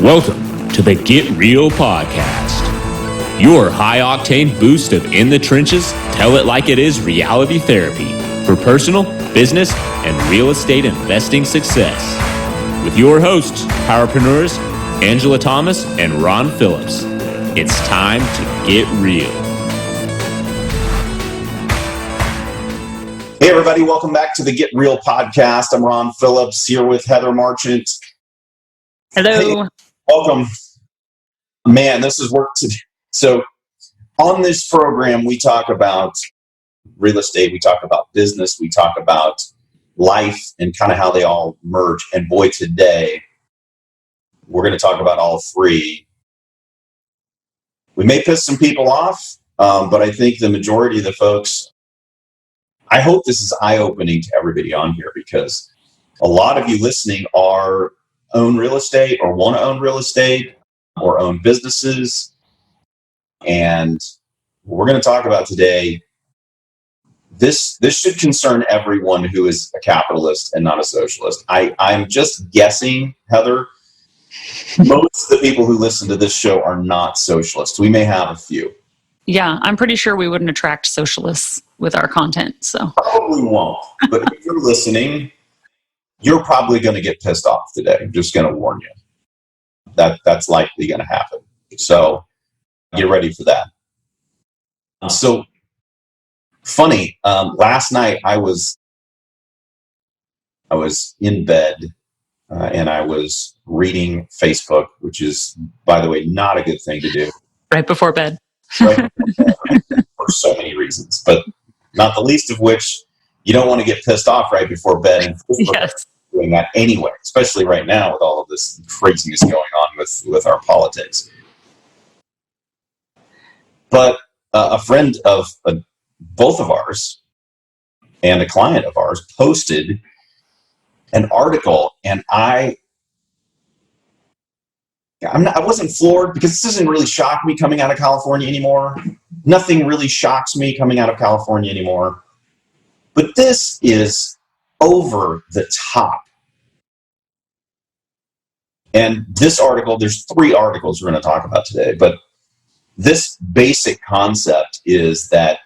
Welcome to the Get Real Podcast, your high-octane boost of in the trenches, tell it like it is reality therapy for personal, business, and real estate investing success. With your hosts, powerpreneurs, Angela Thomas and Ron Phillips. It's time to get real. Hey everybody, welcome back to the Get Real Podcast. I'm Ron Phillips here with Heather Marchant. Hello. Hey, welcome. Man, this is work to do. So on this program, we talk about real estate, we talk about business, we talk about life and kind of how they all merge. And boy, today, we're going to talk about all three. We may piss some people off, but I think the majority of the folks, I hope this is eye-opening to everybody on here, because a lot of you listening own real estate or want to own real estate or own businesses. And what we're going to talk about today, this should concern everyone who is a capitalist and not a socialist. I'm just guessing, Heather, most of the people who listen to this show are not socialists. We may have a few. Yeah, I'm pretty sure we wouldn't attract socialists with our content. So Probably won't. But if you're listening, you're probably going to get pissed off today. I'm just going to warn you. That's likely going to happen. So get ready for that. So funny, last night I was in bed and I was reading Facebook, which is, by the way, not a good thing to do. right before bed. Right? For so many reasons, but not the least of which, you don't want to get pissed off right before bed. And Yes. doing that anyway, especially right now with all of this craziness going on with our politics. But a friend of both of ours and a client of ours posted an article, and I wasn't floored, because this doesn't really shock me coming out of California anymore. Nothing really shocks me coming out of California anymore. But this is over the top. And this article, there's 3 articles we're going to talk about today, but this basic concept is that,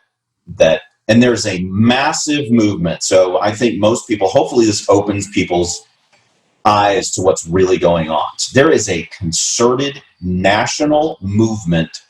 and there's a massive movement. So I think most people, hopefully this opens people's eyes to what's really going on. So there is a concerted national movement,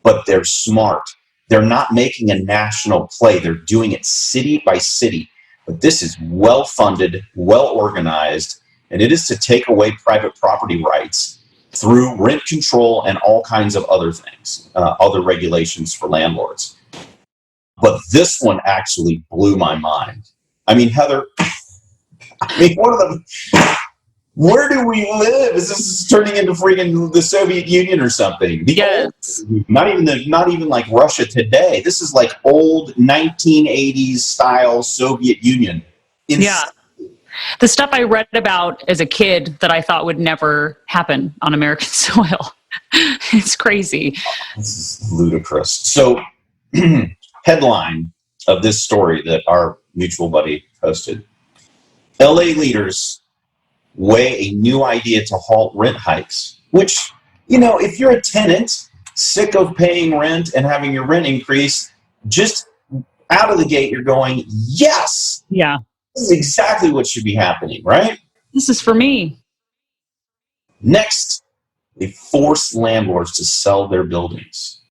but they're smart. They're not making a national play. They're doing it city by city. But this is well-funded, well-organized, and it is to take away private property rights through rent control and all kinds of other things, other regulations for landlords. But this one actually blew my mind. I mean, Heather, one of them, where do we live? Is this turning into freaking the Soviet Union or something? Yes. Not even like Russia today. This is like old 1980s style Soviet Union. Yeah. The stuff I read about as a kid that I thought would never happen on American soil. It's crazy. This is ludicrous. So, headline of this story that our mutual buddy posted: LA leaders weigh a new idea to halt rent hikes. Which, if you're a tenant sick of paying rent and having your rent increase, just out of the gate, you're going, yes. Yeah. This is exactly what should be happening, right? This is for me. Next, they force landlords to sell their buildings.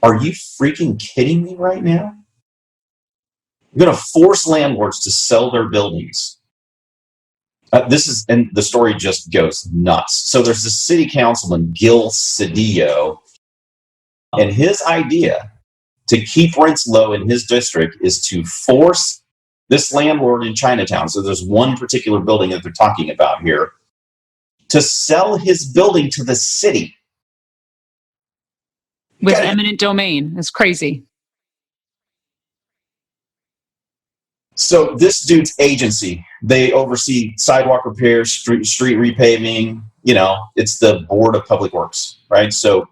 Are you freaking kidding me right now? You're going to force landlords to sell their buildings. And the story just goes nuts. So there's this city councilman, Gil Cedillo, and his idea to keep rents low in his district is to force this landlord in Chinatown, so there's one particular building that they're talking about here, to sell his building to the city. With eminent domain. It's crazy. So this dude's agency, they oversee sidewalk repairs, street repaving, it's the Board of Public Works, right? So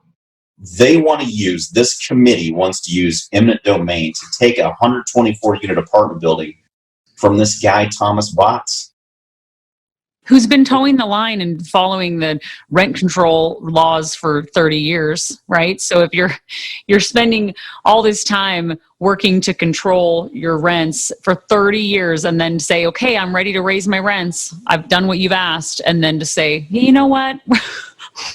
this committee wants to use eminent domain to take a 124-unit apartment building from this guy, Thomas Botts. Who's been towing the line and following the rent control laws for 30 years, right? So if you're spending all this time working to control your rents for 30 years and then say, okay, I'm ready to raise my rents, I've done what you've asked, and then to say, hey, you know what,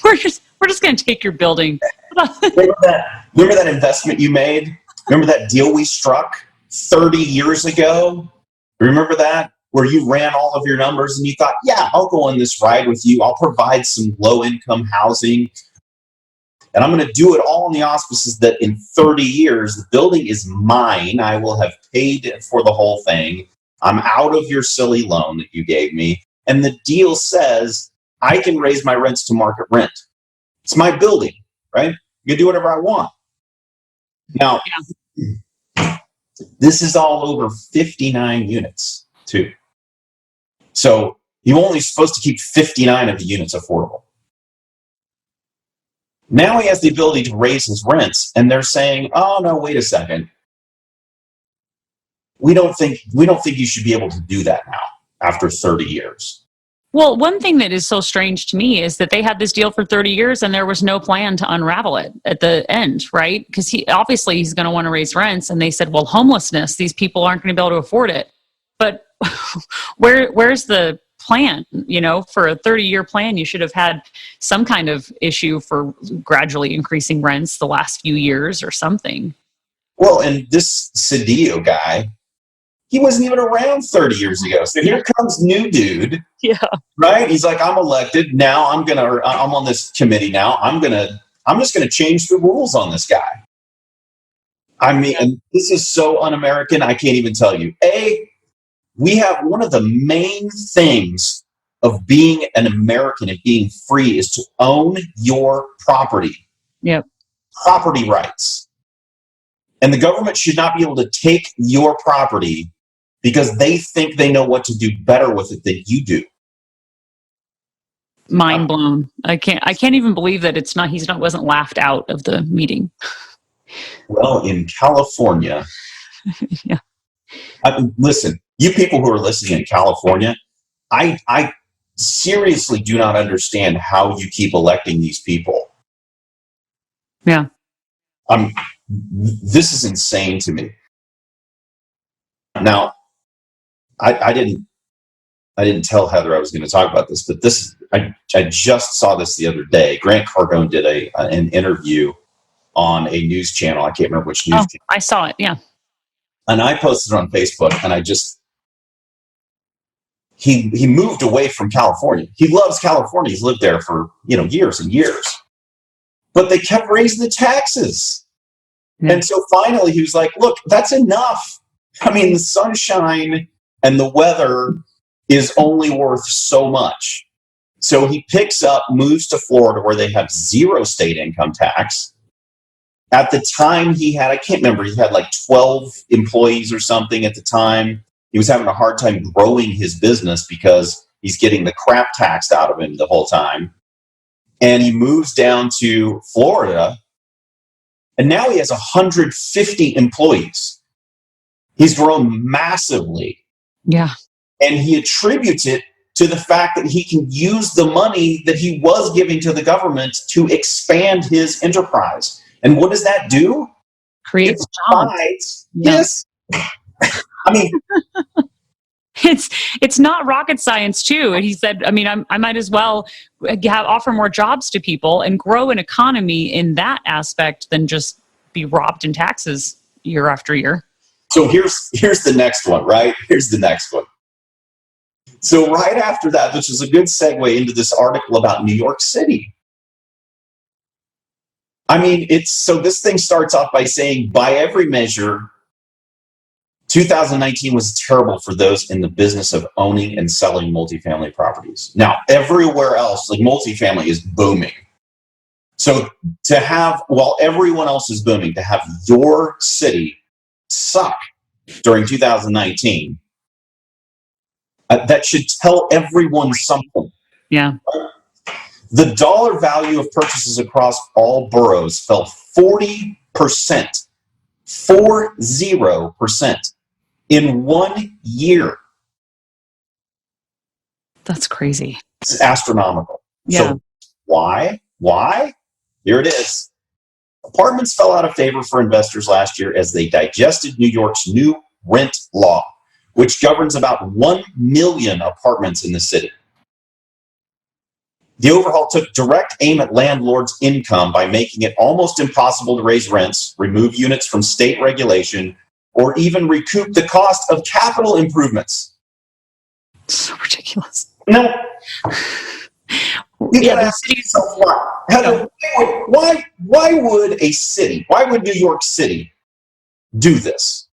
we're just going to take your building. Remember that investment you made? Remember that deal we struck 30 years ago? Remember that? Where you ran all of your numbers and you thought, yeah, I'll go on this ride with you. I'll provide some low-income housing. And I'm going to do it all in the auspices that in 30 years, the building is mine. I will have paid for the whole thing. I'm out of your silly loan that you gave me. And the deal says I can raise my rents to market rent. It's my building, right? You can do whatever I want. Now, this is all over 59 units, too. So you're only supposed to keep 59 of the units affordable. Now he has the ability to raise his rents, and they're saying, "Oh no, wait a second. We don't think you should be able to do that now after 30 years." Well, one thing that is so strange to me is that they had this deal for 30 years and there was no plan to unravel it at the end, right? Because he's going to want to raise rents, and they said, well, homelessness, these people aren't going to be able to afford it. But where's the plan? For a 30-year plan, you should have had some kind of issue for gradually increasing rents the last few years or something. Well, and this Cedillo guy, he wasn't even around 30 years ago. So here comes new dude. Yeah. Right? He's like, I'm elected. Now I'm on this committee now. I'm just gonna change the rules on this guy. I mean, and this is so un-American, I can't even tell you. We have one of the main things of being an American and being free is to own your property. Yep. Property rights. And the government should not be able to take your property because they think they know what to do better with it than you do. Mind blown. I can't even believe that wasn't laughed out of the meeting. Well, in California, yeah. Listen, you people who are listening in California, I seriously do not understand how you keep electing these people. Yeah. This is insane to me. Now, I didn't tell Heather I was going to talk about this, but I just saw this the other day. Grant Cardone did an interview on a news channel. I can't remember which news channel. I saw it, yeah. And I posted it on Facebook, and he moved away from California. He loves California. He's lived there for years and years. But they kept raising the taxes. Yeah. And so finally he was like, look, that's enough. I mean, the sunshine and the weather is only worth so much. So he moves to Florida where they have zero state income tax. At the time he had like 12 employees or something at the time. He was having a hard time growing his business because he's getting the crap taxed out of him the whole time. And he moves down to Florida, and now he has 150 employees. He's grown massively. Yeah. And he attributes it to the fact that he can use the money that he was giving to the government to expand his enterprise. And what does that do? Creates jobs. Yes. I mean, it's not rocket science too. And he said, I mean, I might as well offer more jobs to people and grow an economy in that aspect than just be robbed in taxes year after year. So here's the next one, right? Here's the next one. So right after that, which is a good segue into this article about New York City. I mean, this thing starts off by saying, by every measure, 2019 was terrible for those in the business of owning and selling multifamily properties. Now, everywhere else, like multifamily is booming. So while everyone else is booming, to have your city suck during 2019, that should tell everyone something. Yeah. The dollar value of purchases across all boroughs fell 40%, 40% in 1 year. That's crazy. It's astronomical. Yeah. So why? Here it is. Apartments fell out of favor for investors last year as they digested New York's new rent law, which governs about 1 million apartments in the city. The overhaul took direct aim at landlords' income by making it almost impossible to raise rents, remove units from state regulation, or even recoup the cost of capital improvements. So ridiculous. No. You Yeah, gotta the ask cities. yourself why. Heather, why would a city, why would New York City do this?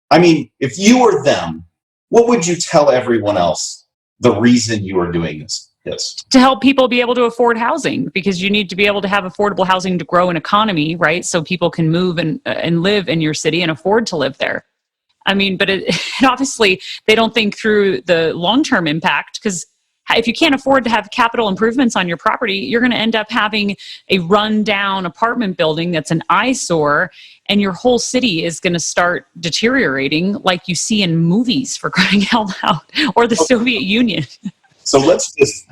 I mean, if you were them, what would you tell everyone else the reason you are doing this is? To help people be able to afford housing, because you need to be able to have affordable housing to grow an economy, right? So people can move and live in your city and afford to live there. I mean, but obviously they don't think through the long-term impact, because if you can't afford to have capital improvements on your property, you're going to end up having a rundown apartment building that's an eyesore, and your whole city is going to start deteriorating like you see in movies, for crying out loud, or the Soviet Union. So let's just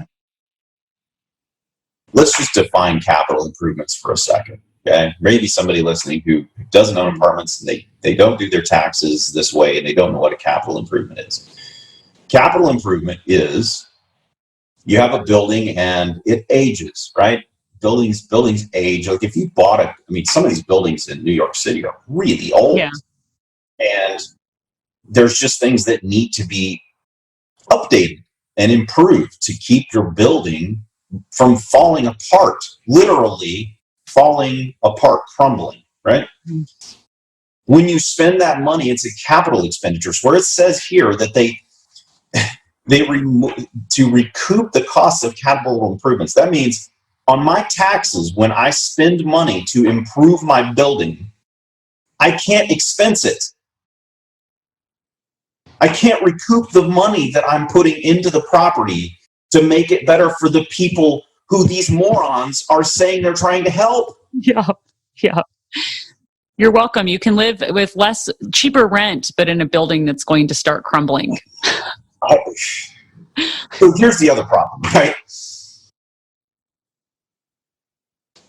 define capital improvements for a second. Okay, maybe somebody listening who doesn't own apartments and they don't do their taxes this way and they don't know what a capital improvement is. Capital improvement is you have a building and it ages, right? Buildings age. Like if you bought some of these buildings in New York City are really old. Yeah. And there's just things that need to be updated and improved to keep your building from falling apart, literally falling apart, crumbling, right? Mm-hmm. When you spend that money, it's a capital expenditures, where it says here that they to recoup the costs of capital improvements. That means on my taxes, when I spend money to improve my building, I can't expense it. I can't recoup the money that I'm putting into the property to make it better for the people who these morons are saying they're trying to help. Yeah. You're welcome. You can live with cheaper rent, but in a building that's going to start crumbling. So here's the other problem, right?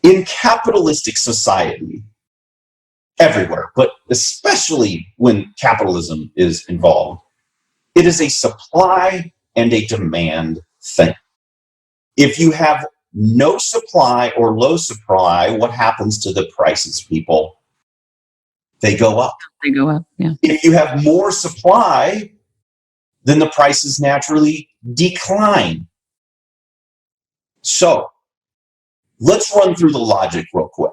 In capitalistic society, everywhere, but especially when capitalism is involved, it is a supply and a demand thing. If you have no supply or low supply, what happens to the prices, people? They go up. Yeah. If you have more supply, then the prices naturally decline. So let's run through the logic real quick.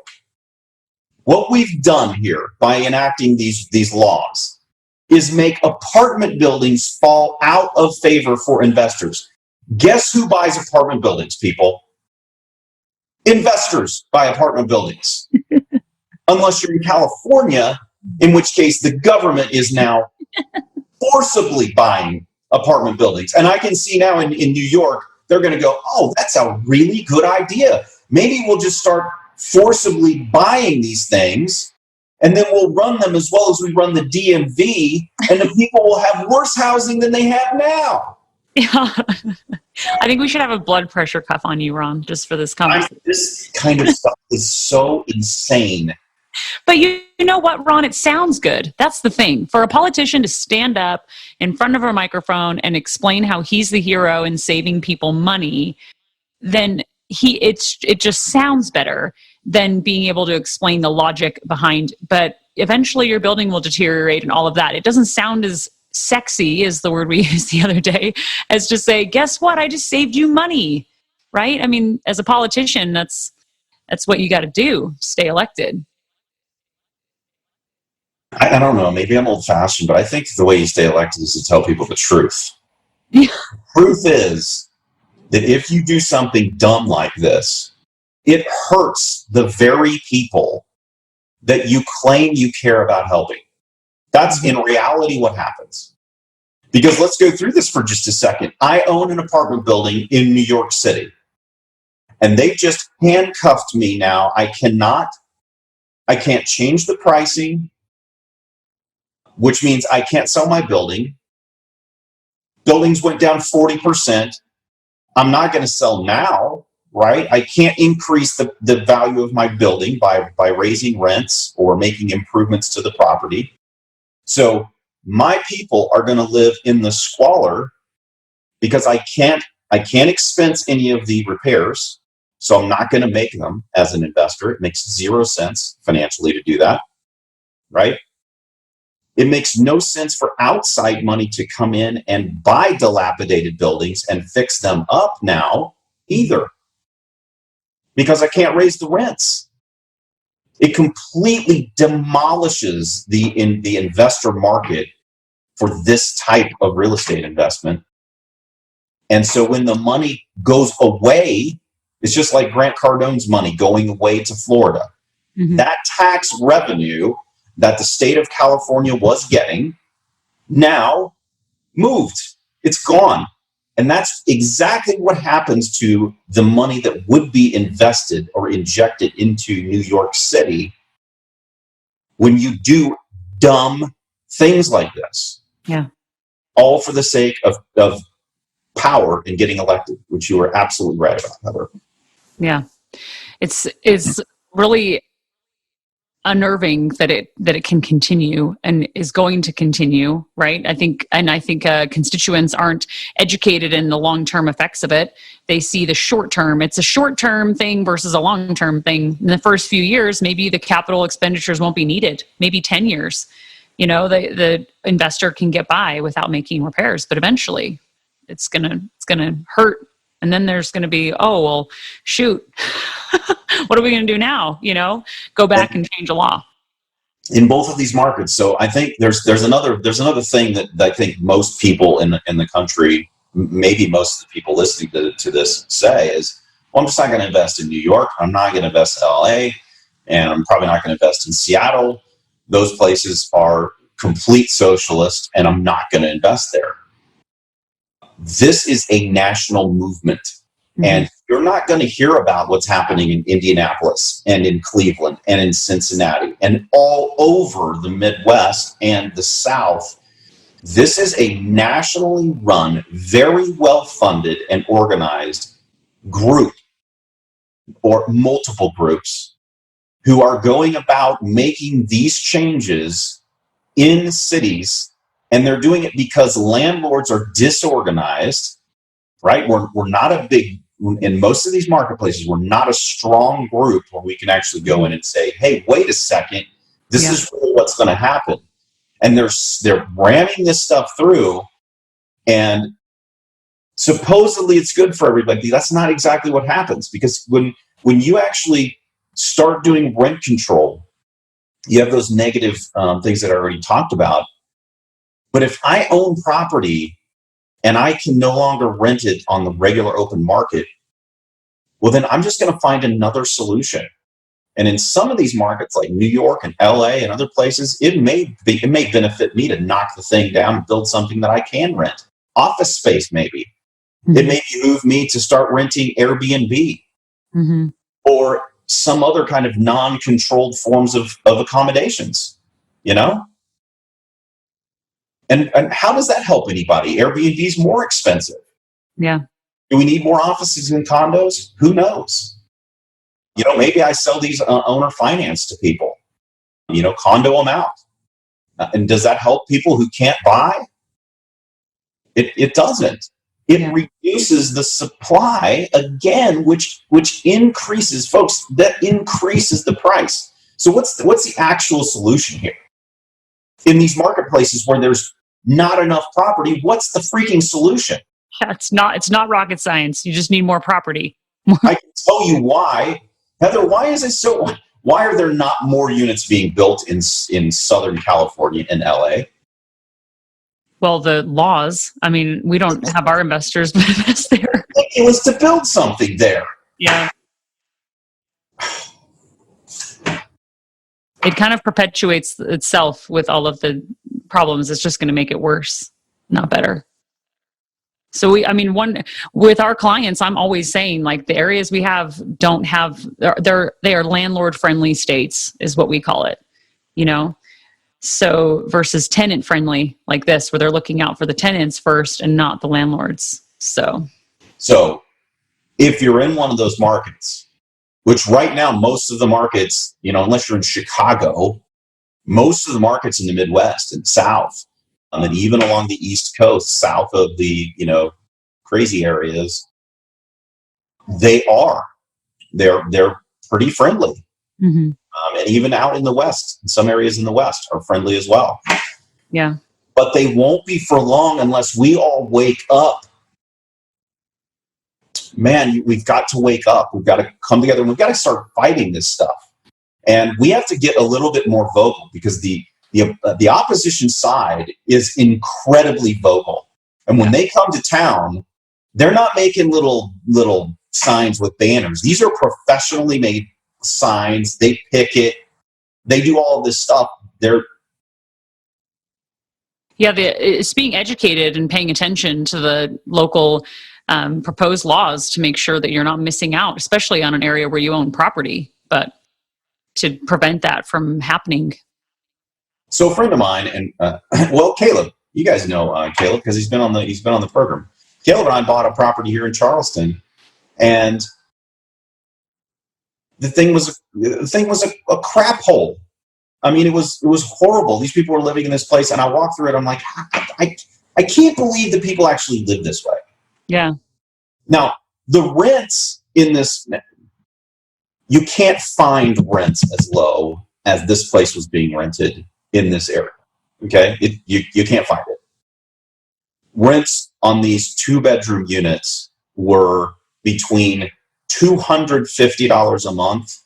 What we've done here by enacting these laws is make apartment buildings fall out of favor for investors. Guess who buys apartment buildings, people? Investors buy apartment buildings. Unless you're in California, in which case the government is now forcibly buying apartment buildings. And I can see now in New York, they're going to go, oh, that's a really good idea. Maybe we'll just start forcibly buying these things, and then we'll run them as well as we run the DMV, and the people will have worse housing than they have now. Yeah. I think we should have a blood pressure cuff on you, Ron, just for this conversation. This kind of stuff is so insane. But you know what, Ron? It sounds good. That's the thing. For a politician to stand up in front of a microphone and explain how he's the hero in saving people money, then it just sounds better than being able to explain the logic behind. But eventually your building will deteriorate and all of that. It doesn't sound as sexy as the word we used the other day as to say, guess what? I just saved you money, right? I mean, as a politician, that's what you got to do. Stay elected. I don't know. Maybe I'm old-fashioned, but I think the way you stay elected is to tell people the truth. Yeah. Truth is that if you do something dumb like this, it hurts the very people that you claim you care about helping. That's in reality what happens. Because let's go through this for just a second. I own an apartment building in New York City, and they've just handcuffed me now. I can't change the pricing, which means I can't sell my building. Buildings went down 40%. I'm not going to sell now, right? I can't increase the value of my building by raising rents or making improvements to the property. So my people are going to live in the squalor because I can't expense any of the repairs. So I'm not going to make them as an investor. It makes 0 sense financially to do that, right? It makes no sense for outside money to come in and buy dilapidated buildings and fix them up now either, because I can't raise the rents. It completely demolishes the investor market for this type of real estate investment. And so when the money goes away, it's just like Grant Cardone's money going away to Florida. Mm-hmm. That tax revenue that the state of California was getting now moved. It's gone. And that's exactly what happens to the money that would be invested or injected into New York City when you do dumb things like this. Yeah. All for the sake of power and getting elected, which you are absolutely right about, Heather. Yeah. It's really unnerving that it can continue and is going to continue, right? I think constituents aren't educated in the long-term effects of it. They see the short-term. It's a short-term thing versus a long-term thing. In the first few years, maybe the capital expenditures won't be needed. Maybe 10 years, the investor can get by without making repairs, but eventually it's gonna hurt. And then there's going to be, oh, well, shoot, what are we going to do now? Go back and change a law. In both of these markets. So I think there's another thing that I think most people in the country, maybe most of the people listening to this say is, well, I'm just not going to invest in New York. I'm not going to invest in LA, and I'm probably not going to invest in Seattle. Those places are complete socialist, and I'm not going to invest there. This is a national movement. Mm-hmm. And you're not going to hear about what's happening in Indianapolis and in Cleveland and in Cincinnati and all over the Midwest and the South. This is a nationally run, very well funded and organized group or multiple groups who are going about making these changes in cities. And they're doing it because landlords are disorganized, right? We're not a big, in most of these marketplaces, we're not a strong group where we can actually go in and say, hey, wait a second, this is really what's going to happen. And they're ramming this stuff through, and supposedly it's good for everybody. That's not exactly what happens, because when you actually start doing rent control, you have those negative things that I already talked about. But if I own property and I can no longer rent it on the regular open market, well, then I'm just going to find another solution. And in some of these markets like New York and LA and other places, it may benefit me to knock the thing down and build something that I can rent. Office space, maybe. Mm-hmm. It may behoove me to start renting Airbnb, mm-hmm. or some other kind of non-controlled forms of accommodations, And how does that help anybody? Airbnb is more expensive. Yeah. Do we need more offices and condos? Who knows? Maybe I sell these owner finance to people, condo them out. And does that help people who can't buy? It doesn't. It reduces the supply again, which increases, folks, that increases the price. So what's the actual solution here? In these marketplaces where there's not enough property, what's the freaking solution? Yeah, it's not rocket science. You just need more property. I can tell you why. Heather, why are there not more units being built in Southern California and LA? Well, the laws. I mean, we don't have our investors invest there. It was to build something there. Yeah. It kind of perpetuates itself with all of the problems. It's just going to make it worse, not better. So with our clients, I'm always saying, like, the areas we have don't have, they are landlord friendly states is what we call it, So versus tenant friendly like this, where they're looking out for the tenants first and not the landlords. So if you're in one of those markets, which right now, most of the markets, unless you're in Chicago, most of the markets in the Midwest and South, and even along the East Coast, south of the, crazy areas, they're pretty friendly. mm-hmm. And even out in the West, some areas in the West are friendly as well. Yeah. But they won't be for long unless we all wake up. Man, we've got to wake up. We've got to come together and we've got to start fighting this stuff. And we have to get a little bit more vocal because the opposition side is incredibly vocal. And when they come to town, they're not making little signs with banners. These are professionally made signs. They picket. They do all of this stuff. It's being educated and paying attention to the local proposed laws to make sure that you're not missing out, especially on an area where you own property, but to prevent that from happening. So a friend of mine, and Caleb, you guys know Caleb because he's been on the program. Caleb and I bought a property here in Charleston, and the thing was a crap hole. I mean, it was horrible. These people were living in this place, and I walked through it. I'm like, I can't believe that people actually live this way. Yeah. Now, the rents in this, you can't find rents as low as this place was being rented in this area. Okay, you can't find it. Rents on these 2-bedroom units were between $250 a month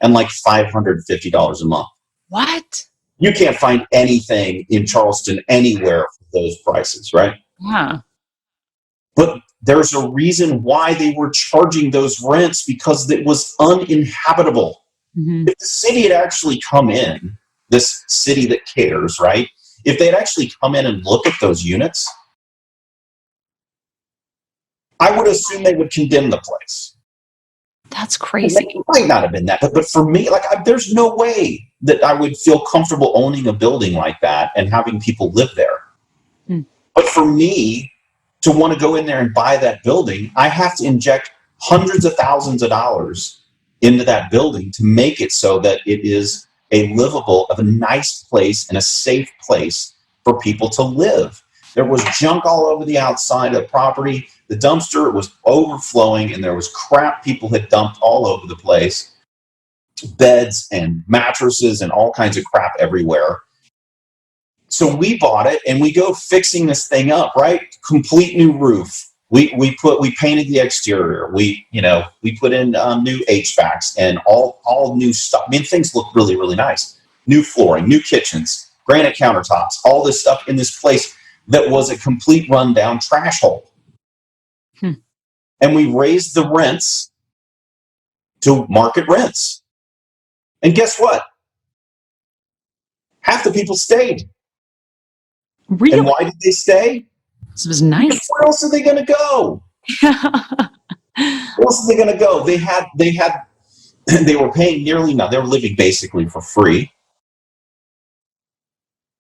and like $550 a month. What? You can't find anything in Charleston anywhere for those prices, right? Yeah. But there's a reason why they were charging those rents, because it was uninhabitable. Mm-hmm. If the city had actually come in, this city that cares, right? If they had actually come in and look at those units, I would assume they would condemn the place. That's crazy. It might not have been that, but for me, there's no way that I would feel comfortable owning a building like that and having people live there. But for me to want to go in there and buy that building, I have to inject hundreds of thousands of dollars into that building to make it so that it is a nice place and a safe place for people to live. There was junk all over the outside of the property. The dumpster was overflowing, and there was crap people had dumped all over the place. Beds and mattresses and all kinds of crap everywhere. So we bought it, and we go fixing this thing up, right? Complete new roof. We painted the exterior. We put in new HVACs and all new stuff. I mean, things look really, really nice. New flooring, new kitchens, granite countertops, all this stuff in this place that was a complete rundown trash hole. And we raised the rents to market rents. And guess what? Half the people stayed. Really? And why did they stay? This was nice. Where else are they going to go? Where else are they going to go? They were paying nearly nothing. They were living basically for free.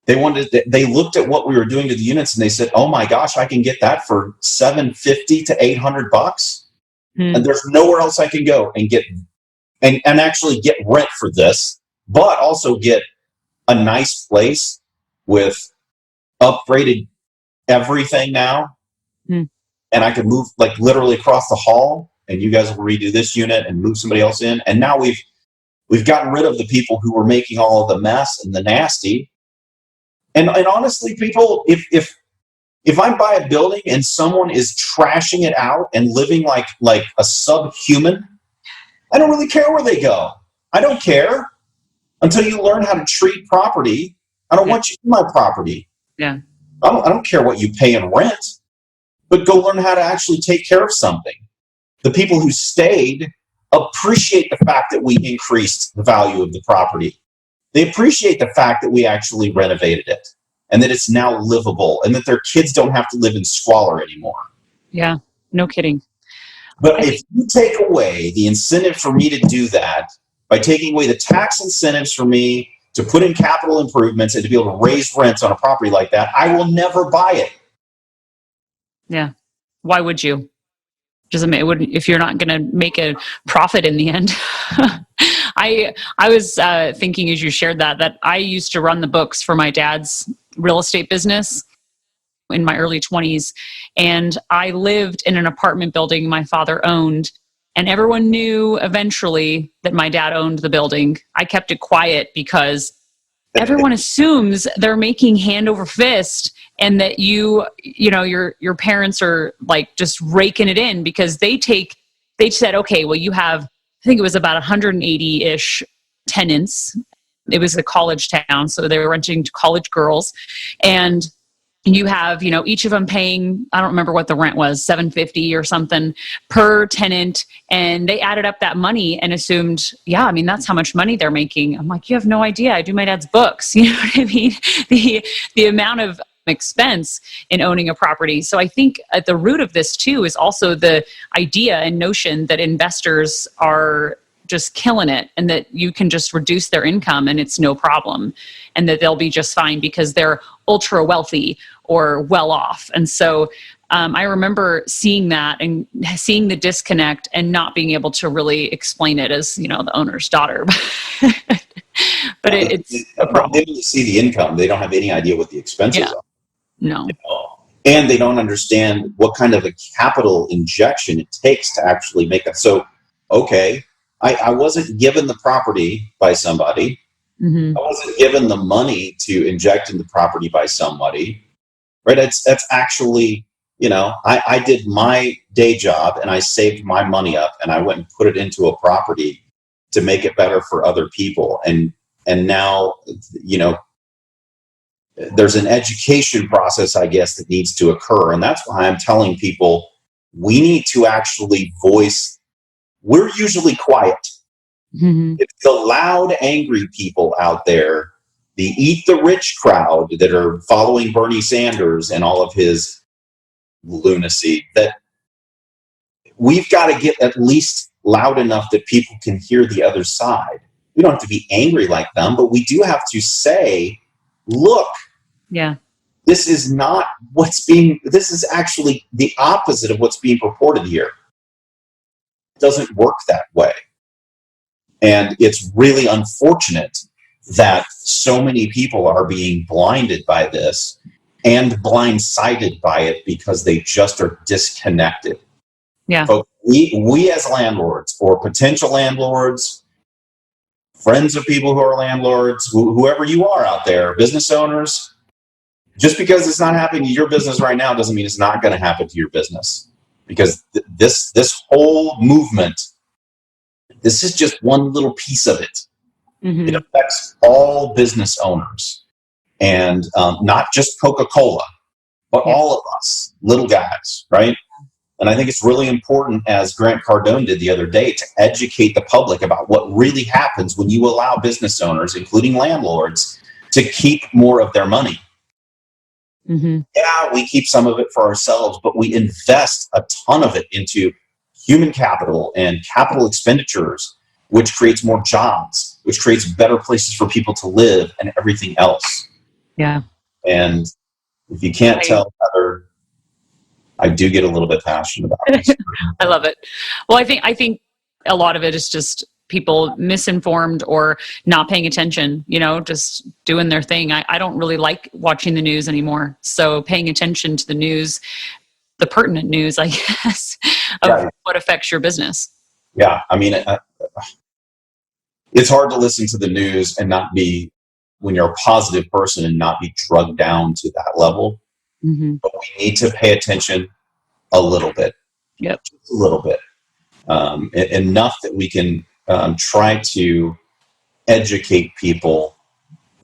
They looked at what we were doing to the units, and they said, "Oh my gosh, I can get that for $750 to $800, and there's nowhere else I can go and get and actually get rent for this, but also get a nice place with upgraded everything now, and I could move like literally across the hall, and you guys will redo this unit and move somebody else in, and now we've gotten rid of the people who were making all of the mess and the nasty." And honestly, people, if I buy a building and someone is trashing it out and living like a subhuman, I don't really care where they go. I don't care until you learn how to treat property. I don't want you in my property. Yeah. I don't care what you pay in rent, but go learn how to actually take care of something. The people who stayed appreciate the fact that we increased the value of the property. They appreciate the fact that we actually renovated it and that it's now livable and that their kids don't have to live in squalor anymore. Yeah, no kidding. But if you take away the incentive for me to do that, by taking away the tax incentives for me to put in capital improvements and to be able to raise rents on a property like that, I will never buy it. Yeah. Why would you? Doesn't it wouldn't if you're not going to make a profit in the end. I was thinking as you shared that I used to run the books for my dad's real estate business in my early 20s, and I lived in an apartment building my father owned, and everyone knew eventually that my dad owned the building. I kept it quiet because everyone assumes they're making hand over fist, and that you know your parents are like just raking it in because they said, okay, well, you have, I think it was about 180-ish tenants. It was a college town, so they were renting to college girls, and you have, each of them paying, I don't remember what the rent was, $750 or something per tenant. And they added up that money and assumed, yeah, I mean, that's how much money they're making. I'm like, you have no idea. I do my dad's books. You know what I mean? The amount of expense in owning a property. So I think at the root of this too is also the idea and notion that investors are just killing it and that you can just reduce their income and it's no problem, and that they'll be just fine because they're ultra wealthy or well off. And so I remember seeing that and seeing the disconnect and not being able to really explain it as, the owner's daughter. But it's a problem. They only see the income. They don't have any idea what the expenses are. No. And they don't understand what kind of a capital injection it takes to actually make it. So, okay, I wasn't given the property by somebody. Mm-hmm. I wasn't given the money to inject in the property by somebody, right? That's actually, I did my day job and I saved my money up and I went and put it into a property to make it better for other people. And now, there's an education process, I guess, that needs to occur. And that's why I'm telling people we need to actually voice. We're usually quiet. Mm-hmm. It's the loud, angry people out there, the eat the rich crowd that are following Bernie Sanders and all of his lunacy, that we've got to get at least loud enough that people can hear the other side. We don't have to be angry like them, but we do have to say, look, this is not this is actually the opposite of what's being purported here. It doesn't work that way. And it's really unfortunate that so many people are being blinded by this and blindsided by it because they just are disconnected. Yeah. But we as landlords or potential landlords, friends of people who are landlords, whoever you are out there, business owners, just because it's not happening to your business right now doesn't mean it's not going to happen to your business. Because this whole movement, this is just one little piece of it. Mm-hmm. It affects all business owners, and not just Coca-Cola, but all of us, little guys, right? And I think it's really important, as Grant Cardone did the other day, to educate the public about what really happens when you allow business owners, including landlords, to keep more of their money. Mm-hmm. Yeah, we keep some of it for ourselves, but we invest a ton of it into human capital and capital expenditures, which creates more jobs, which creates better places for people to live and everything else. Yeah. And if you can't tell, Heather, I do get a little bit passionate about this. I love it. Well, I think a lot of it is just people misinformed or not paying attention, just doing their thing. I don't really like watching the news anymore. So paying attention to the news, the pertinent news, I guess, of what affects your business. Yeah. I mean, it's hard to listen to the news and not be, when you're a positive person, and not be drugged down to that level. Mm-hmm. But we need to pay attention a little bit. Yep. Just a little bit. Enough that we can try to educate people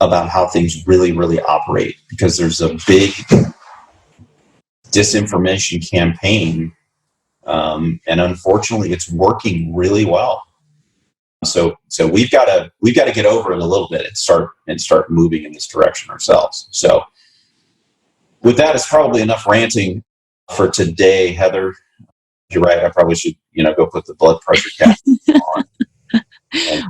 about how things really, really operate, because there's a big disinformation campaign, and unfortunately it's working really well. So we've got to get over it a little bit and start moving in this direction ourselves. So with that, it's probably enough ranting for today, Heather. You're right. I probably should, go put the blood pressure cap on.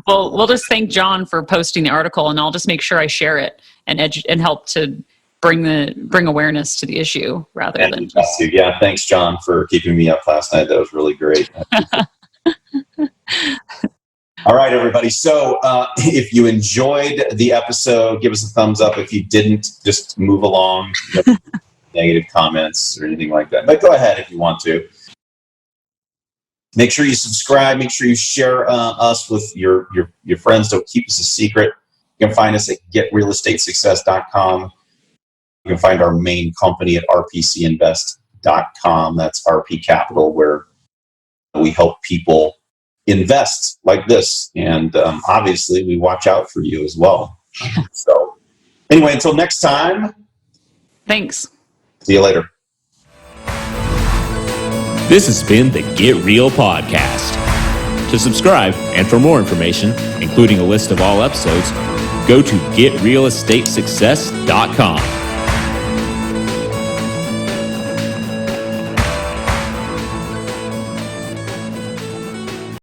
Well, we'll just thank John for posting the article, and I'll just make sure I share it and help to bring awareness to the issue rather than just. Yeah, thanks, John, for keeping me up last night. That was really great. All right, everybody. So if you enjoyed the episode, give us a thumbs up. If you didn't, just move along. Negative comments or anything like that. But go ahead if you want to. Make sure you subscribe. Make sure you share us with your friends. Don't keep us a secret. You can find us at getrealestatesuccess.com. You can find our main company at rpcinvest.com. That's RP Capital, where we help people invest like this. And obviously, we watch out for you as well. So anyway, until next time. Thanks. See you later. This has been the Get Real Podcast. To subscribe and for more information, including a list of all episodes, go to getrealestatesuccess.com.